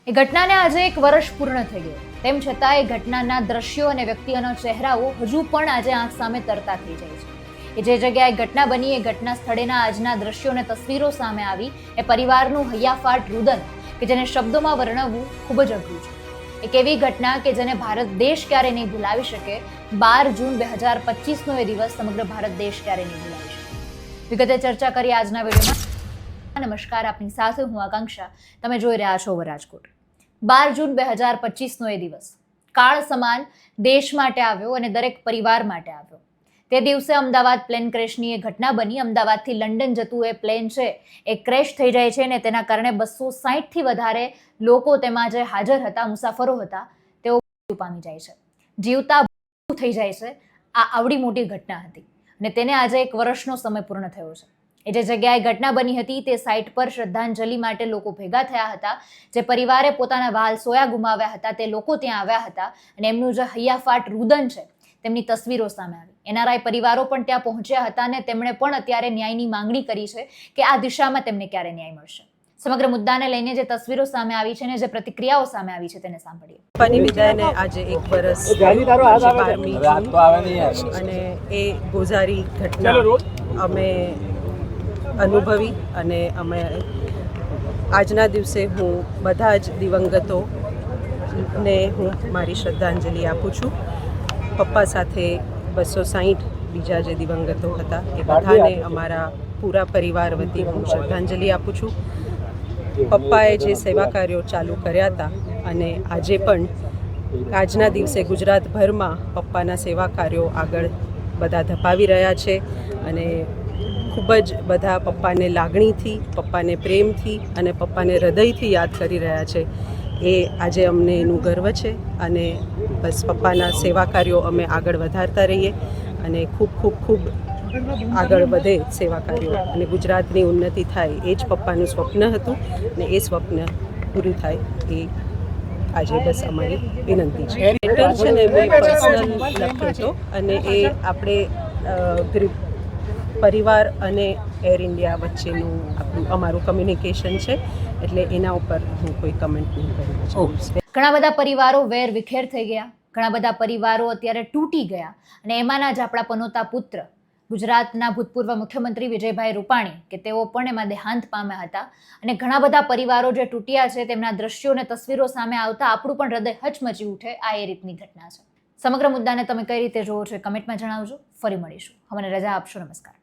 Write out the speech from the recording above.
એ ઘટનાને આજે 1 વર્ષ પૂર્ણ થઈ ગયું, તેમ છતાં એ ઘટનાના દ્રશ્યો અને વ્યક્તિઓના ચહેરાઓ હજુ પણ આજે આંખ સામે તરતા થઈ જાય છે. એ જે જગ્યાએ ઘટના બની એ ઘટના સ્થળેના આજના દ્રશ્યો અને તસવીરો સામે આવી એ પરિવારનું હૈયાફાટ રુદન કે જેને શબ્દોમાં વર્ણવવું ખૂબ જ અઘરું છે. એક એવી ઘટના કે જેને ભારત દેશ ક્યારે નહીં ભૂલાવી શકે. 12 જૂન 2025નો એ દિવસ સમગ્ર ભારત દેશ ક્યારે નહીં ભૂલાવી શકે. વિગતે ચર્ચા કરી આજના વિડીયોમાં. નમસ્કાર, આપની સાથે હું આકાંક્ષા. તમે જોઈ રહ્યા છો વરાજકોટ. 12 જૂન 2025નો એ દિવસ કાળ સમાન દેશ માટે આવ્યો અને દરેક પરિવાર માટે આવ્યો. તે દિવસે અમદાવાદ પ્લેન ક્રેશની એ ઘટના બની. અમદાવાદથી લંડન જતું એ પ્લેન છે એ ક્રેશ થઈ જાય છે અને તેના કારણે 260થી વધારે લોકો તેમાં જે હાજર હતા, મુસાફરો હતા, તેઓ મૃત્યુ પામી જાય છે, જીવતા થઈ જાય છે. આ આવડી મોટી ઘટના હતી અને તેને આજે 1 વર્ષનો સમય પૂર્ણ થયો છે. એ જે જગ્યાએ ઘટના બની હતી તે સાઇટ પર શ્રદ્ધાંજલિ માટે લોકો ભેગા થયા હતા. જે પરિવારે પોતાના વહાલ સોયા ગુમાવ્યા હતા તે લોકો ત્યાં આવ્યા હતા અને એમનું જે હૈયાફાટ રુદન છે તેમની તસવીરો સામે આવી. એનઆરઆઈ પરિવારો પણ ત્યાં પહોંચ્યા હતા અને તેમણે પણ અત્યારે ન્યાયની માંગણી કરી છે કે આ દિશામાં તેમને ક્યારે ન્યાય મળશે. સમગ્ર મુદ્દાને લઈને જે તસવીરો સામે આવી છે અને જે પ્રતિક્રિયાઓ સામે આવી છે તેને સાંભળીએ. પપ્પાની વિદાયને આજે 1 વર્ષ 12મી જૂન અને એ ગોઝારી ઘટના અમે અનુભવી અને અમે આજના દિવસે હું બધા જ દિવંગતોને હું મારી શ્રદ્ધાંજલિ આપું છું. પપ્પા સાથે 260 બીજા જે દિવંગતો હતા એ બધાને અમારા પૂરા પરિવાર વતી હું શ્રદ્ધાંજલિ આપું છું. પપ્પાએ જે સેવા કાર્યો ચાલુ કર્યા હતા અને આજે પણ આજના દિવસે ગુજરાતભરમાં પપ્પાના સેવા કાર્યો આગળ બધા ધપાવી રહ્યા છે અને ખૂબ જ બધા પપ્પાને લાગણીથી, પપ્પાને પ્રેમથી અને પપ્પાને હૃદયથી યાદ કરી રહ્યા છે. એ આજે અમને એનું ગર્વ છે અને બસ પપ્પાના સેવા કાર્યો અમે આગળ વધારતા રહીએ અને ખૂબ આગળ વધે સેવા કાર્યો અને ગુજરાતની ઉન્નતિ થાય. એ જ પપ્પાનું સ્વપ્ન હતું અને એ સ્વપ્ન પૂરું થાય એ આજે બસ અમારી વિનંતી છે. લેટર છે ને મેં પર્સનલ લખ્યો હતો અને એ આપણે પરિવાર અને એર ઇન્ડિયા વચ્ચેનું અમારું કમ્યુનિકેશન છે એટલે એના ઉપર હું કોઈ કમેન્ટ નહીં કરું. ઘણા બધા પરિવારો વેર વિખેર થઈ ગયા, ઘણા બધા પરિવારો અત્યારે તૂટી ગયા અને એમાંના જ આપણા પનોતા પુત્ર ગુજરાતના ભૂતપૂર્વ મુખ્યમંત્રી વિજયભાઈ રૂપાણી કે તેઓ પણ એમાં દેહાંત પામ્યા હતા. અને ઘણા બધા પરિવારો જે તૂટ્યા છે તેમના દ્રશ્યો અને તસવીરો સામે આવતા આપણું પણ હૃદય હચમચી ઉઠે. આ એ રીતની ઘટના છે. સમગ્ર મુદ્દાને તમે કઈ રીતે જોવો છો કમેન્ટમાં જણાવજો. ફરી મળીશું. અમને રજા આપશો. નમસ્કાર.